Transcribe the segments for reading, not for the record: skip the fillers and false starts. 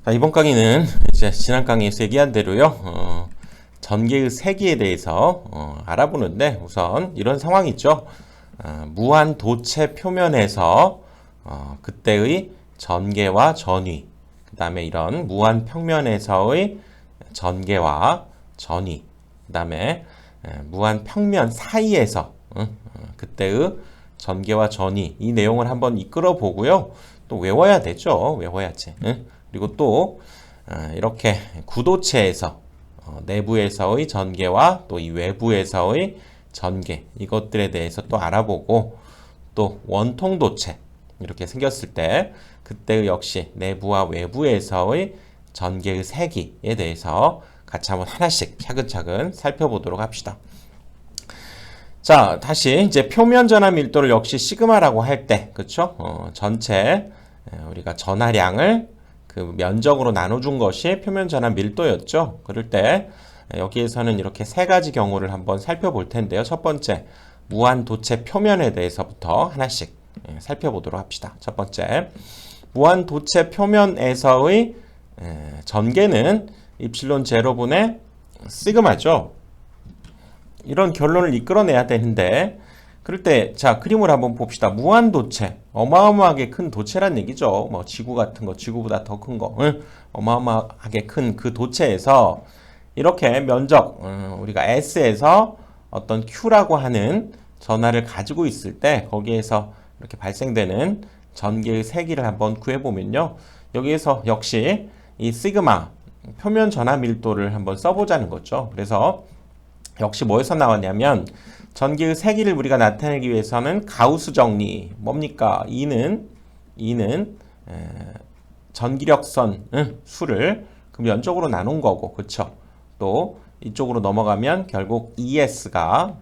자, 이번 강의는 이제 지난 강의에서 얘기한 대로요, 전개의 세기에 대해서 알아보는데, 우선 이런 상황이 있죠. 무한 도체 표면에서 그때의 전개와 전위, 그 다음에 이런 무한 평면에서의 전개와 전위, 그 다음에 무한 평면 사이에서 그때의 전개와 전위, 이 내용을 한번 이끌어 보고요. 또 외워야 되죠. 외워야지. 그리고 또 이렇게 구도체에서 내부에서의 전개와 또 이 외부에서의 전개, 이것들에 대해서 또 알아보고, 또 원통도체 이렇게 생겼을 때 그때 역시 내부와 외부에서의 전개의 세기에 대해서 같이 한번 하나씩 차근차근 살펴보도록 합시다. 자, 다시 이제 표면 전하 밀도를 역시 시그마라고 할 때, 그쵸? 전체 우리가 전하량을 그 면적으로 나눠준 것이 표면 전하 밀도였죠. 그럴 때 여기에서는 이렇게 세 가지 경우를 한번 살펴볼 텐데요. 첫 번째, 무한 도체 표면에 대해서부터 하나씩 살펴보도록 합시다. 첫 번째, 무한 도체 표면에서의 전개는 입실론 제로분의 시그마죠. 이런 결론을 이끌어내야 되는데, 그럴 때, 자, 그림을 한번 봅시다. 무한 도체. 어마어마하게 큰 도체란 얘기죠. 뭐, 지구 같은 거, 지구보다 더 큰 거. 어마어마하게 큰 그 도체에서 이렇게 면적, 우리가 S에서 어떤 Q라고 하는 전하를 가지고 있을 때, 거기에서 이렇게 발생되는 전개의 세기를 한번 구해보면요. 여기에서 역시 이 시그마, 표면 전하 밀도를 한번 써보자는 거죠. 그래서 역시 뭐에서 나왔냐면, 전기의 세기를 우리가 나타내기 위해서는 가우스 정리, 뭡니까? E는 전기력선 수를 그 면적으로 나눈 거고, 그쵸? 또 이쪽으로 넘어가면 결국 ES가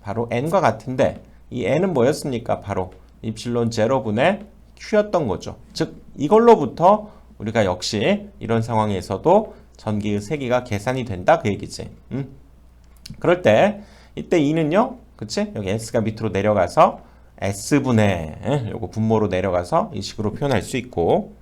바로 N과 같은데, 이 N은 뭐였습니까? 바로 입실론 제로분의 Q였던 거죠. 즉 이걸로부터 우리가 역시 이런 상황에서도 전기의 세기가 계산이 된다, 그 얘기지. 그럴 때 이때 E는요, 그치? 여기 S가 밑으로 내려가서 S분의 요거 분모로 내려가서 이 식으로 표현할 수 있고,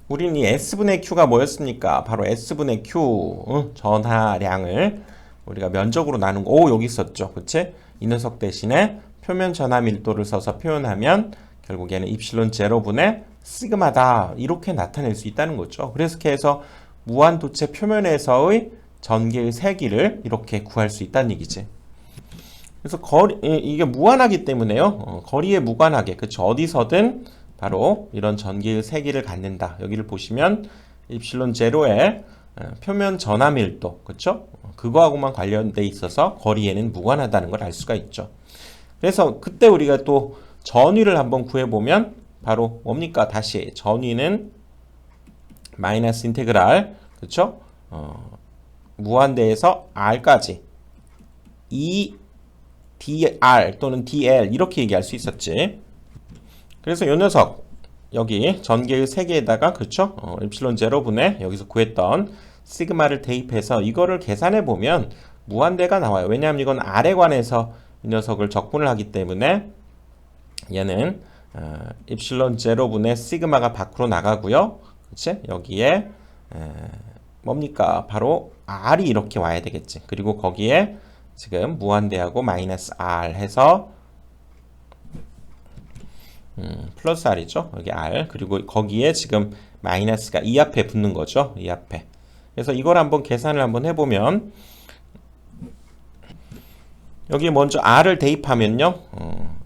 우리는 이 S분의 Q가 뭐였습니까? 바로 S분의 Q 전하량을 우리가 면적으로 나눈 거. 오, 여기 있었죠, 그치? 이 녀석 대신에 표면 전하 밀도를 써서 표현하면 결국에는 입실론 제로분의 시그마다, 이렇게 나타낼 수 있다는 거죠. 그래서 이렇게 해서 무한 도체 표면에서의 전개의 세기를 이렇게 구할 수 있다는 얘기지. 그래서 이게 무한하기 때문에요. 거리에 무관하게, 그쵸? 어디서든 바로 이런 전개의 세기를 갖는다. 여기를 보시면 입실론 제로의 표면 전하 밀도, 그쵸? 그거하고만 관련돼 있어서 거리에는 무관하다는 걸 알 수가 있죠. 그래서 그때 우리가 또 전위를 한번 구해보면 바로 뭡니까? 다시 전위는 마이너스 인테그랄, 그쵸? 무한대에서 R까지 E dr 또는 dl 이렇게 얘기할 수 있었지. 그래서 요 녀석 여기 전개의 세개에다가, 그쵸? 입실론 제로분의 여기서 구했던 시그마를 대입해서 이거를 계산해 보면 무한대가 나와요. 왜냐하면 이건 R에 관해서 이 녀석을 적분을 하기 때문에 얘는 입실론 제로분의 시그마가 밖으로 나가고요. 그치? 여기에 뭡니까? 바로 R이 이렇게 와야 되겠지. 그리고 거기에 지금 무한대하고 마이너스 R 해서 플러스 R이죠. 여기 R. 그리고 거기에 지금 마이너스가 이 앞에 붙는 거죠. 이 앞에. 그래서 이걸 한번 계산을 한번 해보면, 여기 먼저 R을 대입하면요.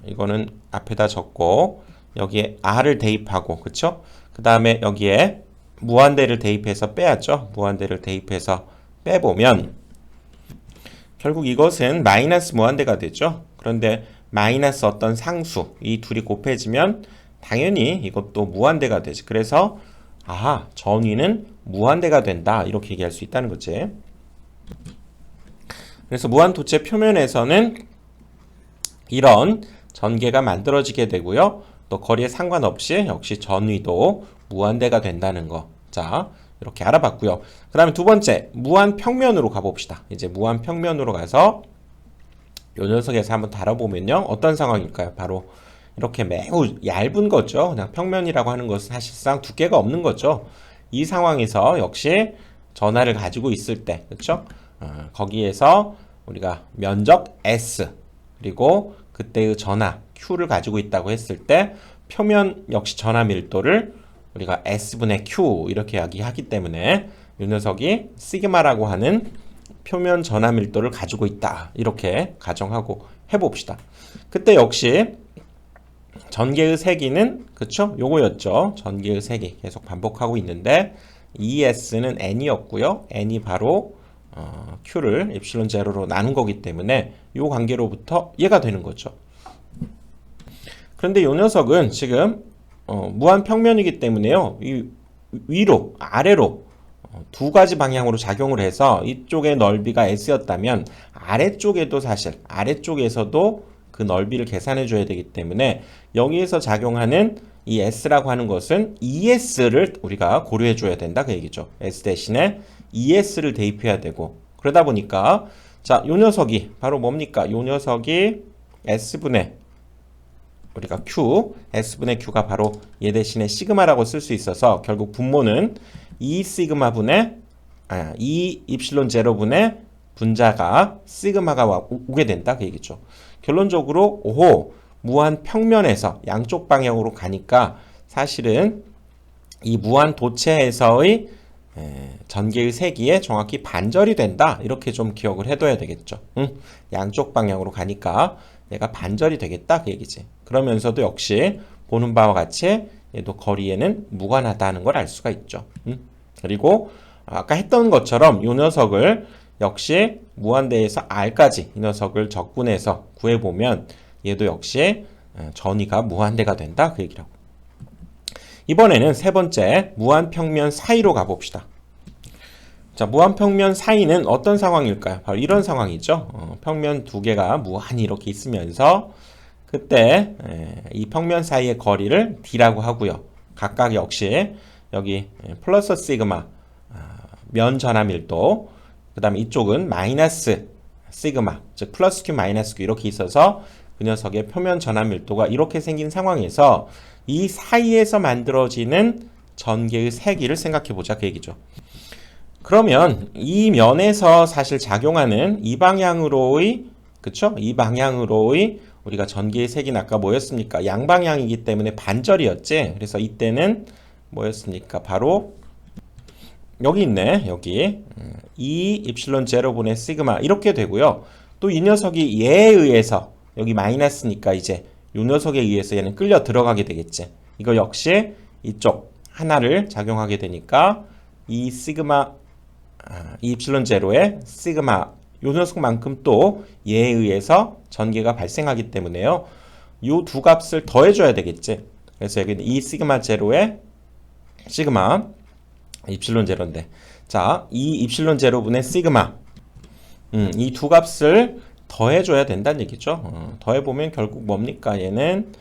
이거는 앞에다 적고 여기에 R을 대입하고, 그쵸? 그 다음에 여기에 무한대를 대입해서 빼야죠. 무한대를 대입해서 빼보면 결국 이것은 마이너스 무한대가 되죠. 그런데 마이너스 어떤 상수, 이 둘이 곱해지면 당연히 이것도 무한대가 되지. 그래서 전위는 무한대가 된다, 이렇게 얘기할 수 있다는 거지. 그래서 무한 도체 표면에서는 이런 전개가 만들어지게 되고요. 또 거리에 상관없이 역시 전위도 무한대가 된다는 거. 자, 이렇게 알아봤고요. 그 다음에 두 번째, 무한 평면으로 가봅시다. 이제 무한 평면으로 가서 요 녀석에서 한번 다뤄보면요. 어떤 상황일까요? 바로 이렇게 매우 얇은 거죠. 그냥 평면이라고 하는 것은 사실상 두께가 없는 거죠. 이 상황에서 역시 전화를 가지고 있을 때, 그렇죠? 거기에서 우리가 면적 S 그리고 그때의 전하 Q를 가지고 있다고 했을 때 표면 역시 전하 밀도를 우리가 S분의 Q 이렇게 이야기하기 때문에 이 녀석이 시그마라고 하는 표면 전하 밀도를 가지고 있다. 이렇게 가정하고 해봅시다. 그때 역시 전개의 세기는 그쵸? 요거였죠. 전개의 세기 계속 반복하고 있는데 ES는 N이었고요. N이 바로 Q를 입실론 제로로 나눈 거기 때문에 이 관계로부터 얘가 되는 거죠. 그런데 이 녀석은 지금 무한 평면이기 때문에요. 이 위로 아래로 두 가지 방향으로 작용을 해서 이쪽의 넓이가 S였다면 아래쪽에도 사실 아래쪽에서도 그 넓이를 계산해 줘야 되기 때문에 여기에서 작용하는 이 S라고 하는 것은 ES를 우리가 고려해 줘야 된다 그 얘기죠. S 대신에 ES를 대입해야 되고 그러다 보니까 자, 요 녀석이 바로 뭡니까? 요 녀석이 S분의 우리가 Q, S분의 Q가 바로 얘 대신에 시그마라고 쓸 수 있어서 결국 분모는 2 시그마분의 2 입실론 제로분의 분자가 시그마가 오게 된다 그 얘기죠. 결론적으로 오호 무한 평면에서 양쪽 방향으로 가니까 사실은 이 무한 도체에서의 전개의 세기에 정확히 반절이 된다 이렇게 좀 기억을 해둬야 되겠죠. 양쪽 방향으로 가니까 얘가 반절이 되겠다 그 얘기지. 그러면서도 역시 보는 바와 같이 얘도 거리에는 무관하다는 걸 알 수가 있죠. 그리고 아까 했던 것처럼 이 녀석을 역시 무한대에서 R까지 이 녀석을 적분해서 구해보면 얘도 역시 전위가 무한대가 된다 그 얘기라고. 이번에는 세 번째 무한평면 사이로 가봅시다. 자, 무한평면 사이는 어떤 상황일까요? 바로 이런 상황이죠. 평면 두 개가 무한히 이렇게 있으면서 그때 이 평면 사이의 거리를 D라고 하고요. 각각 역시 여기 플러스 시그마 면 전하 밀도 그 다음에 이쪽은 마이너스 시그마 즉 플러스 Q 마이너스 Q 이렇게 있어서 그 녀석의 표면 전하 밀도가 이렇게 생긴 상황에서 이 사이에서 만들어지는 전개의 세기를 생각해 보자 그 얘기죠. 그러면 이 면에서 사실 작용하는 이 방향으로의 그쵸? 이 방향으로의 우리가 전개의 세기는 아까 뭐였습니까? 양방향이기 때문에 반절이었지. 그래서 이때는 뭐였습니까? 바로 여기 있네. 여기 2 입실론 제로분의 시그마 이렇게 되고요. 또 이 녀석이 얘에 의해서 여기 마이너스니까 이제 이 녀석에 의해서 얘는 끌려 들어가게 되겠지. 이거 역시 이쪽 하나를 작용하게 되니까 이 시그마 이 입실론 제로의 시그마 요 녀석만큼 또 얘에 의해서 전개가 발생하기 때문에요. 요 두 값을 더해줘야 되겠지. 그래서 여기는 이 시그마 제로의 시그마 입실론 제로인데 자, 이 입실론 제로분의 시그마 이 두 값을 더해줘야 된다는 얘기죠. 더해보면 결국 뭡니까? 얘는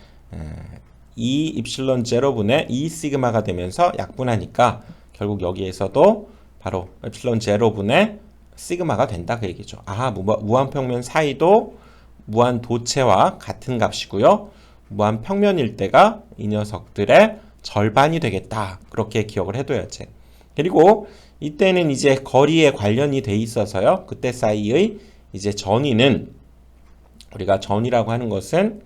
2 입실론 제로분의 2 시그마가 되면서 약분하니까 결국 여기에서도 바로 입실론 제로분의 시그마가 된다 그 얘기죠. 아, 무한평면 사이도 무한도체와 같은 값이고요. 무한평면일 때가 이 녀석들의 절반이 되겠다. 그렇게 기억을 해둬야지. 그리고 이때는 이제 거리에 관련이 돼 있어서요. 그때 사이의 이제 전위는 우리가 전위라고 하는 것은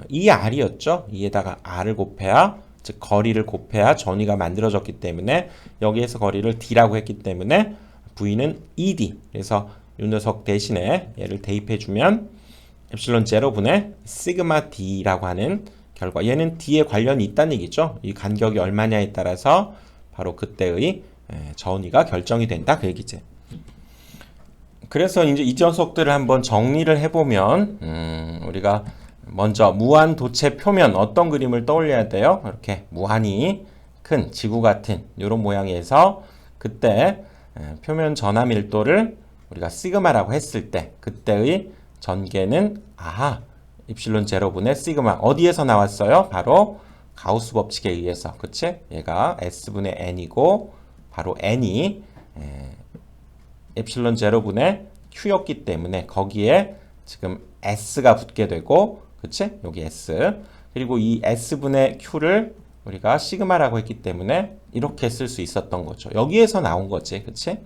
이 R이었죠. 이에다가 R을 곱해야 즉 거리를 곱해야 전위가 만들어졌기 때문에 여기에서 거리를 D라고 했기 때문에 V는 ED. 그래서 이 녀석 대신에 얘를 대입해주면 엡실론 제로분의 시그마 D라고 하는 결과 얘는 D에 관련이 있다는 얘기죠. 이 간격이 얼마냐에 따라서 바로 그때의 전위가 결정이 된다 그 얘기지. 그래서 이제 이 녀석들을 한번 정리를 해보면 우리가 먼저 무한 도체 표면 어떤 그림을 떠올려야 돼요? 이렇게 무한히 큰 지구 같은 이런 모양에서 그때 표면 전하 밀도를 우리가 시그마라고 했을 때 그때의 전개는 입실론 제로분의 시그마 어디에서 나왔어요? 바로 가우스 법칙에 의해서 그치? 얘가 S분의 N이고 바로 N이 엡실론 제로분의 Q였기 때문에 거기에 지금 S가 붙게 되고 그치? 여기 S 그리고 이 S분의 Q를 우리가 시그마라고 했기 때문에 이렇게 쓸 수 있었던 거죠. 여기에서 나온 거지. 그치?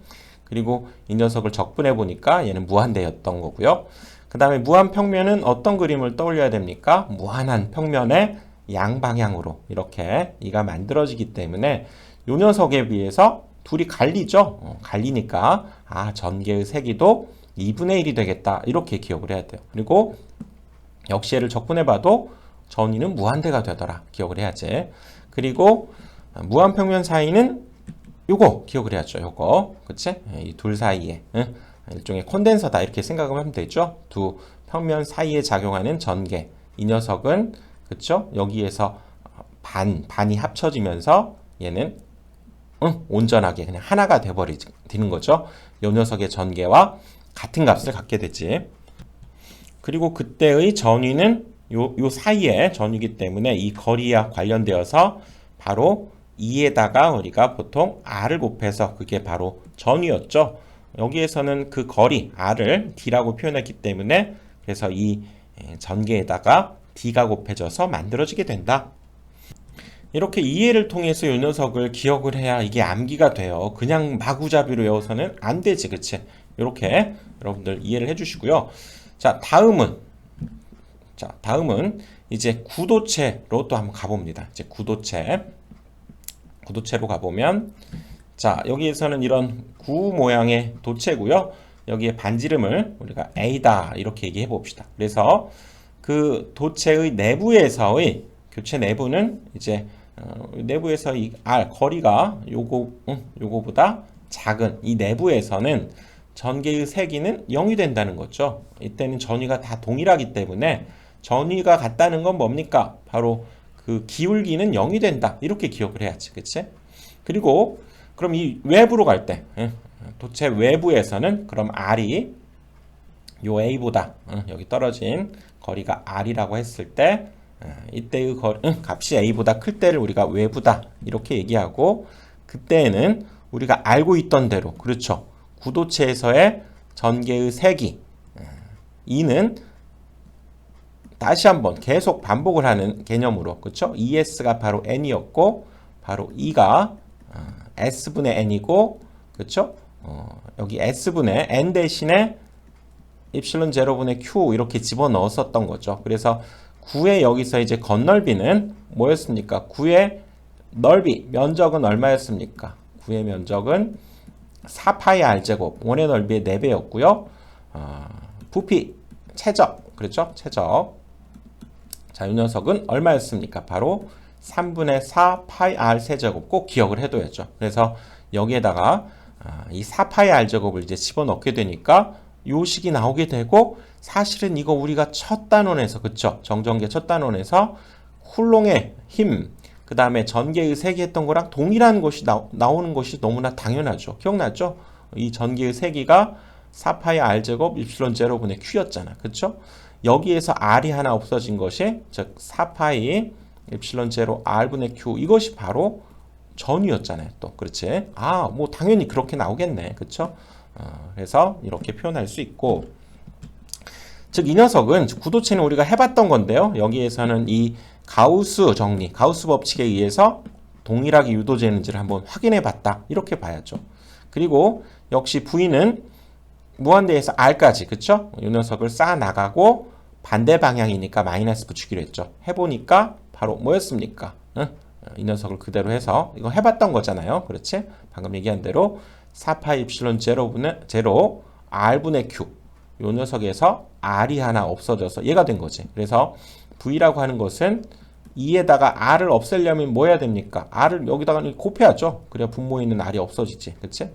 그리고 이 녀석을 적분해 보니까 얘는 무한대였던 거고요. 그 다음에 무한평면은 어떤 그림을 떠올려야 됩니까? 무한한 평면의 양방향으로 이렇게 이가 만들어지기 때문에 이 녀석에 비해서 둘이 갈리죠. 갈리니까 전개의 세기도 2분의 1이 되겠다. 이렇게 기억을 해야 돼요. 그리고 역시 얘를 적분해봐도 전위는 무한대가 되더라. 기억을 해야지. 그리고 무한평면 사이는 요거 기억을 해야죠. 요거. 그치? 이 둘 사이에 일종의 콘덴서다. 이렇게 생각을 하면 되죠. 두 평면 사이에 작용하는 전개. 이 녀석은 그쵸? 여기에서 반이 합쳐지면서 얘는 온전하게 그냥 하나가 돼버리는 거죠. 요 녀석의 전개와 같은 값을 갖게 되지. 그리고 그때의 전위는 요 사이에 전위이기 때문에 이 거리와 관련되어서 바로 2에다가 우리가 보통 r을 곱해서 그게 바로 전위였죠. 여기에서는 그 거리 r을 d라고 표현했기 때문에 그래서 이 전개에다가 d가 곱해져서 만들어지게 된다. 이렇게 이해를 통해서 이 녀석을 기억을 해야 이게 암기가 돼요. 그냥 마구잡이로 외워서는 안 되지. 그치? 이렇게 여러분들 이해를 해주시고요. 자, 다음은 이제 구도체로 또 한번 가봅니다. 이제 구도체로 가보면, 자, 여기에서는 이런 구 모양의 도체고요. 여기에 반지름을 우리가 A다 이렇게 얘기해 봅시다. 그래서 그 도체의 내부에서의 교체 내부는 이제 내부에서 이 R 거리가 요거보다 작은 이 내부에서는 전개의 세기는 0이 된다는 거죠. 이때는 전위가 다 동일하기 때문에 전위가 같다는 건 뭡니까? 바로 그 기울기는 0이 된다. 이렇게 기억을 해야지. 그치? 그리고 그럼 이 외부로 갈 때 도체 외부에서는 그럼 R이 요 A보다 여기 떨어진 거리가 R이라고 했을 때 이때의 값이 A보다 클 때를 우리가 외부다 이렇게 얘기하고 그때에는 우리가 알고 있던 대로 그렇죠. 구도체에서의 전개의 세기 E는 다시 한번 계속 반복을 하는 개념으로 그렇죠. ES가 바로 N이었고 바로 E가 S분의 N이고 그렇죠. 여기 S분의 N 대신에 입실론 제로분의 Q 이렇게 집어넣었었던 거죠. 그래서 9의 여기서 이제 건널비는 뭐였습니까? 9의 넓이, 면적은 얼마였습니까? 9의 면적은 4파이 R제곱, 원의 넓이의 4배였고요. 부피, 최적, 그렇죠? 최적. 자, 이 녀석은 얼마였습니까? 바로 3분의 4 파이 R 세제곱 꼭 기억을 해둬야죠. 그래서 여기에다가 이 4파이 R제곱을 이제 집어넣게 되니까 요 식이 나오게 되고 사실은 이거 우리가 첫 단원에서 그쵸? 정전계 첫 단원에서 쿨롱의 힘 그 다음에 전개의 세기 했던 거랑 동일한 것이 나오는 것이 너무나 당연하죠. 기억나죠? 이 전개의 세기가 4파이 R제곱 입실론 제로분의 Q였잖아. 그쵸? 여기에서 R이 하나 없어진 것이 즉 4파이 입실론 제로 R분의 Q 이것이 바로 전위였잖아요. 또 그렇지? 뭐 당연히 그렇게 나오겠네. 그쵸? 그래서 이렇게 표현할 수 있고 즉 이 녀석은 구도체는 우리가 해봤던 건데요. 여기에서는 이 가우스 정리, 가우스 법칙에 의해서 동일하게 유도되는지를 한번 확인해 봤다. 이렇게 봐야죠. 그리고 역시 V는 무한대에서 R까지 그쵸? 이 녀석을 쌓아 나가고 반대 방향이니까 마이너스 붙이기로 했죠. 해보니까 바로 뭐였습니까? 이 녀석을 그대로 해서 이거 해봤던 거잖아요. 그렇지? 방금 얘기한 대로 4파이 입실론 제로분의 제로 R분의 Q 요 녀석에서 R이 하나 없어져서 얘가 된 거지. 그래서 V라고 하는 것은 2에다가 R을 없애려면 뭐 해야 됩니까? R을 여기다가 곱해야죠. 그래야 분모에 있는 R이 없어지지. 그치?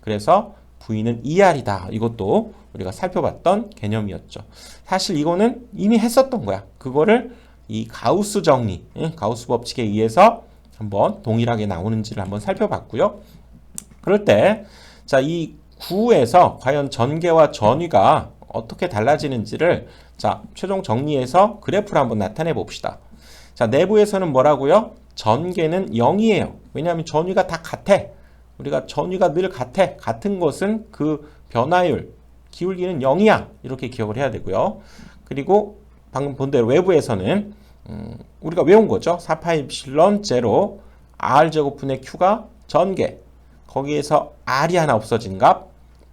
그래서 V는 2R이다. 이것도 우리가 살펴봤던 개념이었죠. 사실 이거는 이미 했었던 거야. 그거를 이 가우스 정리, 가우스 법칙에 의해서 한번 동일하게 나오는지를 한번 살펴봤고요. 그럴 때, 자, 이 구에서 과연 전개와 전위가 어떻게 달라지는지를 자, 최종 정리해서 그래프를 한번 나타내 봅시다. 자, 내부에서는 뭐라고요? 전개는 0이에요. 왜냐하면 전위가 다 같아. 우리가 전위가 늘 같아. 같은 것은 그 변화율, 기울기는 0이야. 이렇게 기억을 해야 되고요. 그리고 방금 본 대로 외부에서는 우리가 외운 거죠. 4파 입실론 제로 r제곱분의 q가 전개. 거기에서 r이 하나 없어진 값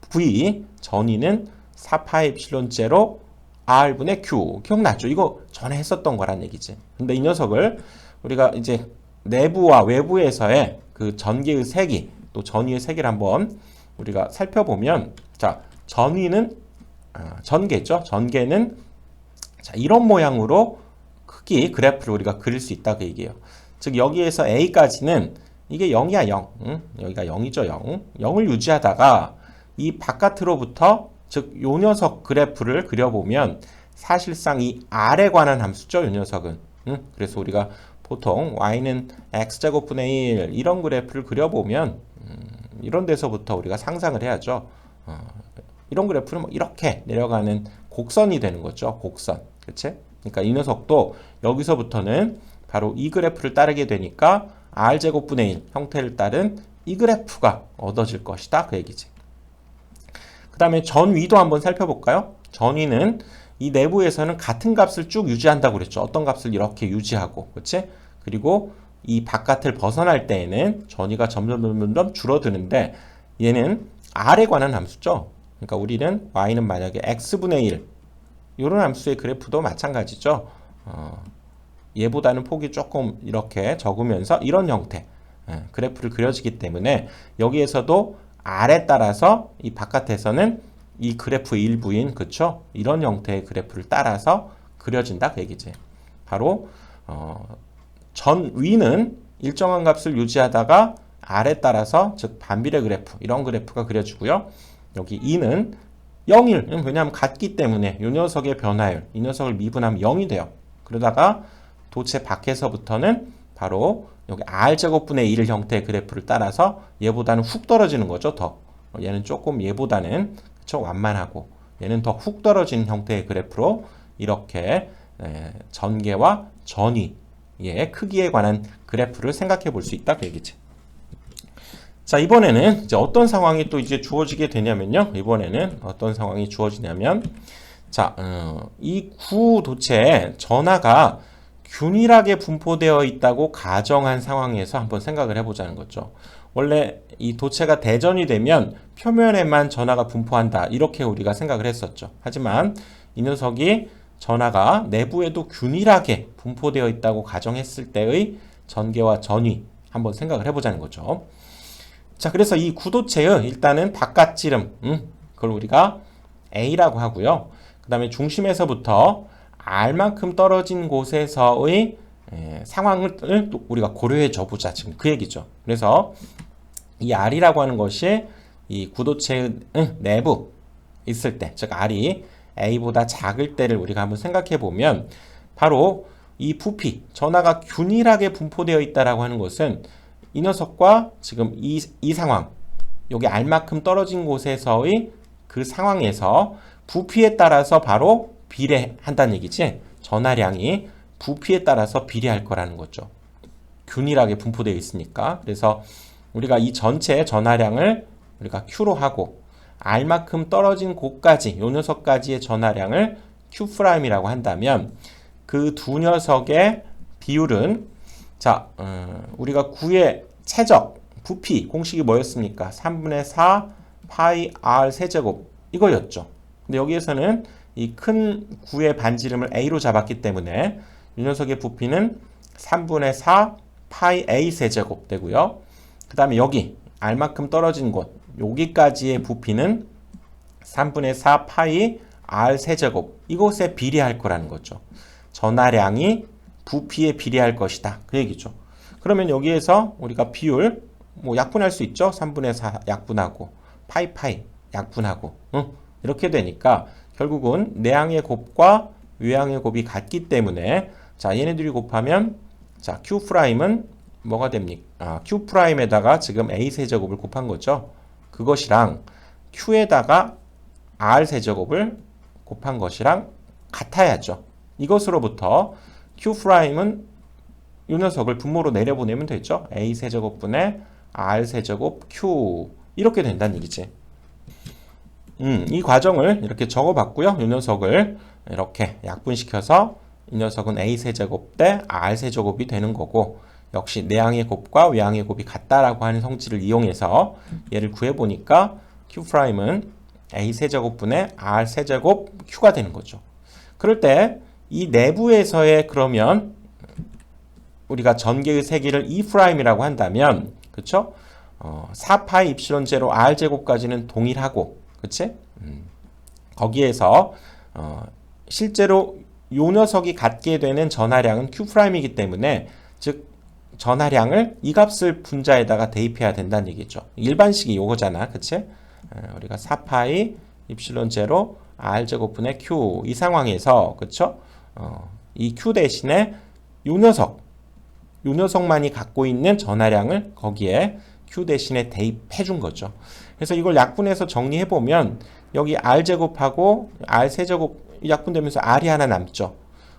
v 전위는 4파 입실론 제로 r분의 q. 기억났죠? 이거 전에 했었던 거란 얘기지. 근데 이 녀석을 우리가 이제 내부와 외부에서의 그 전개의 세기 또 전위의 세기를 한번 우리가 살펴보면, 자, 전위는 전개죠. 전개는 자, 이런 모양으로 크기 그래프를 우리가 그릴 수 있다 그 얘기예요. 즉 여기에서 A까지는 이게 0이야 0. 여기가 0이죠 0. 0을 유지하다가 이 바깥으로부터 즉 요 녀석 그래프를 그려보면 사실상 이 R에 관한 함수죠. 요 녀석은. 그래서 우리가 보통 y는 x제곱분의 1 이런 그래프를 그려보면 이런 데서부터 우리가 상상을 해야죠. 이런 그래프는 뭐 이렇게 내려가는 곡선이 되는 거죠. 곡선. 그치? 그러니까 이 녀석도 여기서부터는 바로 이 그래프를 따르게 되니까 r제곱분의 1 형태를 따른 이 그래프가 얻어질 것이다. 그 얘기지. 그 다음에 전위도 한번 살펴볼까요? 전위는 이 내부에서는 같은 값을 쭉 유지한다고 그랬죠. 어떤 값을 이렇게 유지하고. 그치? 그리고 이 바깥을 벗어날 때에는 전위가 점점 줄어드는데 얘는 r에 관한 함수죠. 그러니까 우리는 y는 만약에 x분의 1 이런 함수의 그래프도 마찬가지죠. 얘보다는 폭이 조금 이렇게 적으면서 이런 형태 그래프를 그려지기 때문에 여기에서도 r에 따라서 이 바깥에서는 이 그래프 일부인 그쵸? 이런 형태의 그래프를 따라서 그려진다 그 얘기지. 바로 전 위는 일정한 값을 유지하다가 r에 따라서 즉 반비례 그래프 이런 그래프가 그려지고요. 여기 2는 0일 왜냐하면 같기 때문에 이 녀석의 변화율 이 녀석을 미분하면 0이 돼요. 그러다가 도체 밖에서부터는 바로 여기 r제곱분의 1 형태의 그래프를 따라서 얘보다는 훅 떨어지는 거죠. 더 얘는 조금 얘보다는 그쵸? 완만하고 얘는 더 훅 떨어지는 형태의 그래프로 이렇게 전개와 전위의 크기에 관한 그래프를 생각해 볼 수 있다 그 얘기지. 자, 이번에는 이제 어떤 상황이 또 이제 주어지게 되냐면요. 이번에는 어떤 상황이 주어지냐면, 자, 이 구 도체에 전하가 균일하게 분포되어 있다고 가정한 상황에서 한번 생각을 해보자는 거죠. 원래 이 도체가 대전이 되면 표면에만 전하가 분포한다 이렇게 우리가 생각을 했었죠. 하지만 이 녀석이 전하가 내부에도 균일하게 분포되어 있다고 가정했을 때의 전개와 전위 한번 생각을 해보자는 거죠. 자, 그래서 이 구도체의 일단은 바깥지름, 그걸 우리가 A라고 하고요. 그 다음에 중심에서부터 R만큼 떨어진 곳에서의 상황을 또 우리가 고려해 줘 보자. 지금 그 얘기죠. 그래서 이 R이라고 하는 것이 이 구도체의 내부 있을 때, 즉 R이 A보다 작을 때를 우리가 한번 생각해 보면 바로 이 부피, 전하가 균일하게 분포되어 있다라고 하는 것은 이 녀석과 지금 이 상황, 여기 R만큼 떨어진 곳에서의 그 상황에서 부피에 따라서 바로 비례한다는 얘기지. 전하량이 부피에 따라서 비례할 거라는 거죠. 균일하게 분포되어 있으니까. 그래서 우리가 이 전체 전하량을 우리가 Q로 하고 R만큼 떨어진 곳까지, 요 녀석까지의 전하량을 Q'이라고 한다면 그 두 녀석의 비율은 자, 우리가 구의 최적, 부피, 공식이 뭐였습니까? 3분의 4 파이 R 세제곱 이거였죠. 근데 여기에서는 이 큰 구의 반지름을 A로 잡았기 때문에 이 녀석의 부피는 3분의 4 파이 A 세제곱 되고요. 그 다음에 여기 R만큼 떨어진 곳, 여기까지의 부피는 3분의 4 파이 R 세제곱 이곳에 비례할 거라는 거죠. 전하량이 부피에 비례할 것이다. 그 얘기죠. 그러면 여기에서 우리가 비율 뭐 약분할 수 있죠. 3분의 4 약분하고 파이 약분하고 이렇게 되니까 결국은 내항의 곱과 외항의 곱이 같기 때문에 자 얘네들이 곱하면 자 Q'은 뭐가 됩니까? Q'에다가 지금 A 세제곱을 곱한 거죠. 그것이랑 Q에다가 R 세제곱을 곱한 것이랑 같아야죠. 이것으로부터 Q'은 이 녀석을 분모로 내려보내면 되죠. A 세제곱분의 R 세제곱 Q 이렇게 된다는 얘기지. 이 과정을 이렇게 적어봤고요. 이 녀석을 이렇게 약분시켜서 이 녀석은 a세제곱 대 r세제곱이 되는 거고, 역시 내항의 곱과 외항의 곱이 같다라고 하는 성질을 이용해서 얘를 구해보니까 q'은 a세제곱분의 r세제곱 q가 되는 거죠. 그럴 때 이 내부에서의 그러면 우리가 전개의 세기를 E'이라고 한다면, 그쵸? 4파이 입실론 제로 r제곱까지는 동일하고, 그치? 거기에서 실제로 요 녀석이 갖게 되는 전하량은 Q'이기 때문에, 즉 전하량을 이 값을 분자에다가 대입해야 된다는 얘기죠. 일반식이 요거잖아, 그치? 우리가 4파이 입실론 제로 r제곱분의 Q, 이 상황에서, 그쵸? 이 Q 대신에 요 녀석만이 갖고 있는 전하량을 거기에 Q 대신에 대입해 준 거죠. 그래서 이걸 약분해서 정리해 보면 여기 r제곱하고 r세제곱 약분되면서 r이 하나 남죠.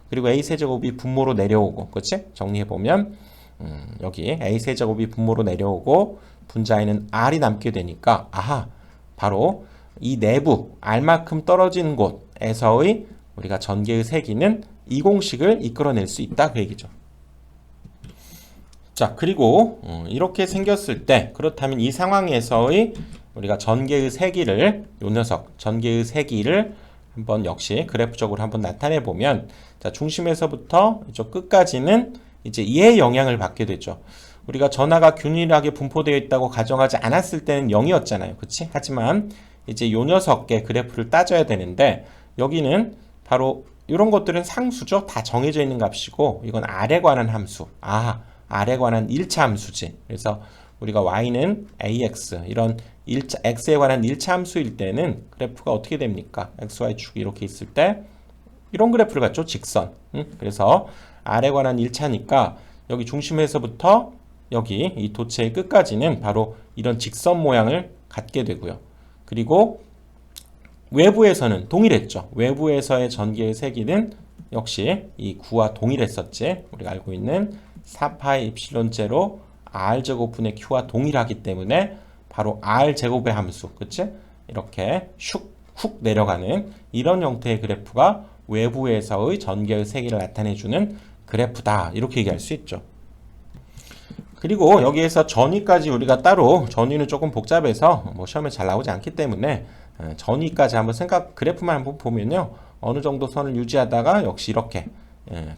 그리고 a세제곱이 분모로 내려오고, 그렇지? 정리해 보면 여기 a세제곱이 분모로 내려오고 분자에는 r이 남게 되니까, 아하, 바로 이 내부 r만큼 떨어지는 곳에서의 우리가 전개의 세기는 이 공식을 이끌어낼 수 있다, 그 얘기죠. 자, 그리고 이렇게 생겼을 때, 그렇다면 이 상황에서의 우리가 전개의 세기를, 요 녀석 전개의 세기를 한번 역시 그래프적으로 한번 나타내 보면, 자, 중심에서부터 이쪽 끝까지는 이제 얘의 영향을 받게 되죠. 우리가 전하가 균일하게 분포되어 있다고 가정하지 않았을 때는 0이었잖아요, 그치? 하지만 이제 요 녀석의 그래프를 따져야 되는데, 여기는 바로 이런 것들은 상수죠. 다 정해져 있는 값이고, 이건 R에 관한 함수. R에 관한 1차 함수지. 그래서 우리가 Y는 AX, 이런 X에 관한 1차 함수일 때는 그래프가 어떻게 됩니까? XY 축이 이렇게 있을 때 이런 그래프를 갖죠. 직선. 그래서 R에 관한 1차니까 여기 중심에서부터 여기 이 도체의 끝까지는 바로 이런 직선 모양을 갖게 되고요. 그리고 외부에서는 동일했죠. 외부에서의 전개의 세기는 역시 이 구와 동일했었지. 우리가 알고 있는 4파이 입실론 제로 r제곱분의 q와 동일하기 때문에 바로 r제곱의 함수, 그치? 이렇게 슉 내려가는 이런 형태의 그래프가 외부에서의 전개의 세기를 나타내주는 그래프다, 이렇게 얘기할 수 있죠. 그리고 여기에서 전위까지 우리가 따로, 전위는 조금 복잡해서 뭐 시험에 잘 나오지 않기 때문에 전위까지 한번 그래프만 한번 보면요, 어느 정도 선을 유지하다가 역시 이렇게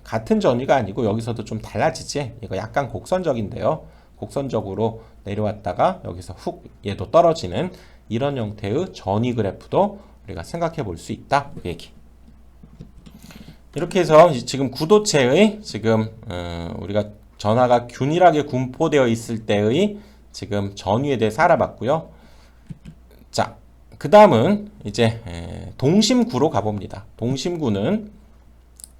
같은 전위가 아니고 여기서도 좀 달라지지. 이거 약간 곡선적인데요, 곡선적으로 내려왔다가 여기서 훅 얘도 떨어지는 이런 형태의 전위 그래프도 우리가 생각해 볼 수 있다, 그 얘기. 이렇게 해서 지금 구도체의 지금 우리가 전하가 균일하게 분포되어 있을 때의 지금 전위에 대해서 알아봤고요. 자, 그 다음은 이제 동심구로 가봅니다. 동심구는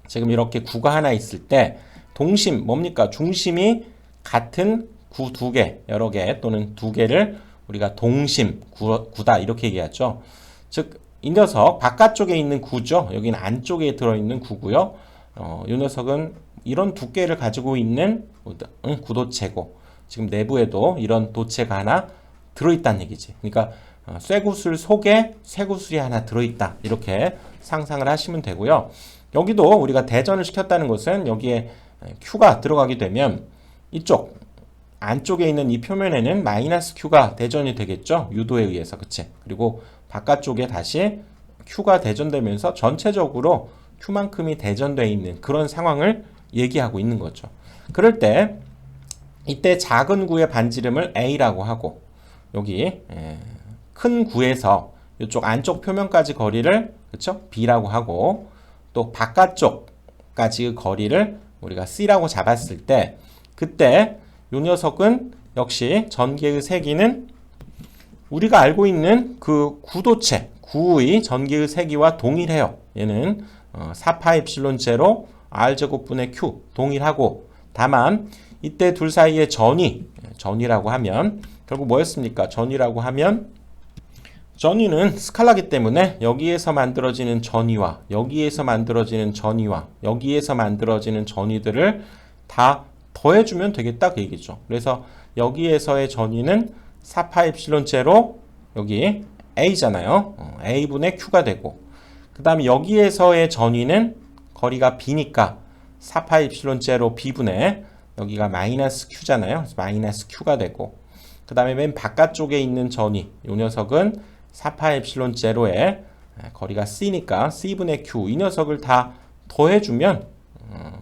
지금 이렇게 구가 하나 있을 때 동심 뭡니까? 중심이 같은 구 두 개, 여러 개 또는 두 개를 우리가 동심 구다, 이렇게 얘기하죠. 즉, 이 녀석 바깥쪽에 있는 구죠. 여기는 안쪽에 들어있는 구고요. 이 녀석은 이런 두께를 가지고 있는 구도체고, 지금 내부에도 이런 도체가 하나 들어있다는 얘기지. 그러니까 쇠구슬 속에 쇠구슬이 하나 들어있다, 이렇게 상상을 하시면 되고요. 여기도 우리가 대전을 시켰다는 것은 여기에 Q가 들어가게 되면 이쪽 안쪽에 있는 이 표면에는 마이너스 Q가 대전이 되겠죠. 유도에 의해서, 그치? 그리고 바깥쪽에 다시 Q가 대전되면서 전체적으로 Q만큼이 대전되어 있는 그런 상황을 얘기하고 있는 거죠. 그럴 때 이때 작은 구의 반지름을 A라고 하고, 여기 큰 구에서 이쪽 안쪽 표면까지 거리를, 그쵸? B라고 하고, 또 바깥쪽까지의 거리를 우리가 C라고 잡았을 때, 그때 이 녀석은 역시 전개의 세기는 우리가 알고 있는 그 구도체, 구의 전개의 세기와 동일해요. 얘는 4파 입실론 제로 r제곱분의 q 동일하고, 다만 이때 둘 사이의 전위라고 하면 결국 뭐였습니까? 전위라고 하면 전위는 스칼라기 때문에 여기에서 만들어지는 전위와 여기에서 만들어지는 전위와 여기에서 만들어지는 전위들을 다 더해주면 되겠다, 그 얘기죠. 그래서 여기에서의 전위는 4파 입실론 제로 여기 a잖아요. a분의 q가 되고, 그 다음에 여기에서의 전위는 거리가 b니까 4파 입실론 제로 b분의 여기가 마이너스 q잖아요. 그래서 마이너스 q가 되고 그 다음에 맨 바깥쪽에 있는 전위 이 녀석은 4파 입실론 제로에 거리가 c니까 c분의 q 이 녀석을 다 더해주면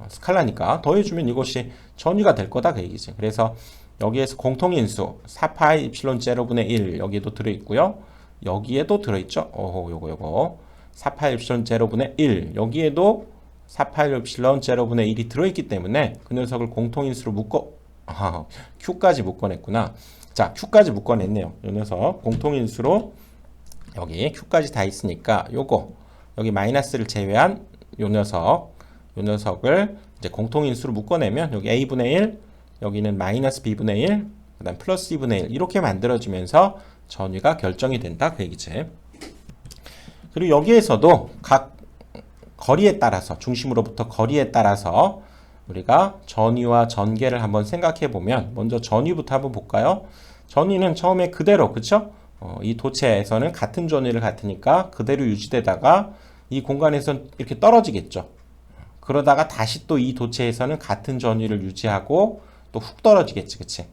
스칼라니까 더해주면 이것이 전위가 될 거다 그 얘기지. 그래서 여기에서 공통인수 4파 입실론 제로분의 1 여기에도 들어있고요. 여기에도 들어있죠. 요거 4파 입실론 제로분의 1 여기에도 4파 입실론 제로분의 1이 들어있기 때문에 그 녀석을 공통인수로 q까지 묶어냈구나. 자, q까지 묶어냈네요. 이 녀석 공통인수로 여기 q까지 다 있으니까 요거 여기 마이너스를 제외한 요 녀석을 이제 공통인수로 묶어내면 여기 a분의 1 여기는 마이너스 b분의 1 그 다음 플러스 c분의 1 이렇게 만들어지면서 전위가 결정이 된다 그 얘기지. 그리고 여기에서도 각 거리에 따라서 중심으로부터 거리에 따라서 우리가 전위와 전개를 한번 생각해 보면 먼저 전위부터 한번 볼까요? 전위는 처음에 그대로 그쵸? 이 도체에서는 같은 전위를 갖으니까 그대로 유지되다가 이 공간에선 이렇게 떨어지겠죠. 그러다가 다시 또 이 도체에서는 같은 전위를 유지하고 또 훅 떨어지겠지, 그치?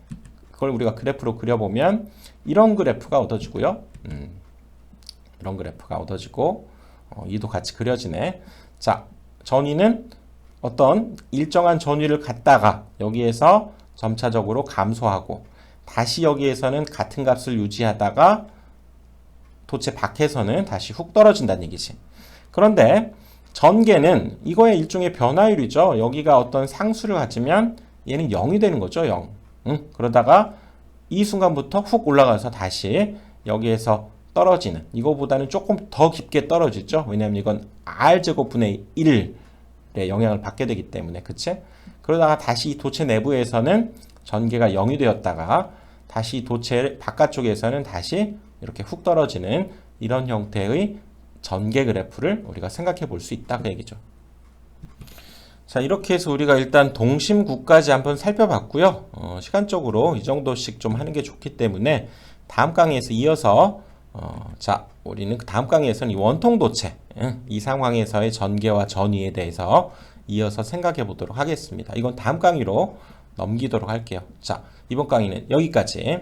그걸 우리가 그래프로 그려보면 이런 그래프가 얻어지고요. 이런 그래프가 얻어지고 이도 같이 그려지네. 자, 전위는 어떤 일정한 전위를 갖다가 여기에서 점차적으로 감소하고 다시 여기에서는 같은 값을 유지하다가 도체 밖에서는 다시 훅 떨어진다는 얘기지. 그런데 전개는 이거의 일종의 변화율이죠. 여기가 어떤 상수를 가지면 얘는 0이 되는 거죠. 0. 그러다가 이 순간부터 훅 올라가서 다시 여기에서 떨어지는 이거보다는 조금 더 깊게 떨어지죠. 왜냐하면 이건 r제곱분의 1의 영향을 받게 되기 때문에 그치? 그러다가 다시 이 도체 내부에서는 전개가 0이 되었다가 다시 도체 바깥쪽에서는 다시 이렇게 훅 떨어지는 이런 형태의 전개 그래프를 우리가 생각해 볼 수 있다 그 얘기죠. 자, 이렇게 해서 우리가 일단 동심구까지 한번 살펴봤고요. 시간적으로 이 정도씩 좀 하는 게 좋기 때문에 다음 강의에서 이어서 자, 우리는 그 다음 강의에서는 이 원통 도체 이 상황에서의 전개와 전위에 대해서 이어서 생각해 보도록 하겠습니다. 이건 다음 강의로 넘기도록 할게요. 자, 이번 강의는 여기까지.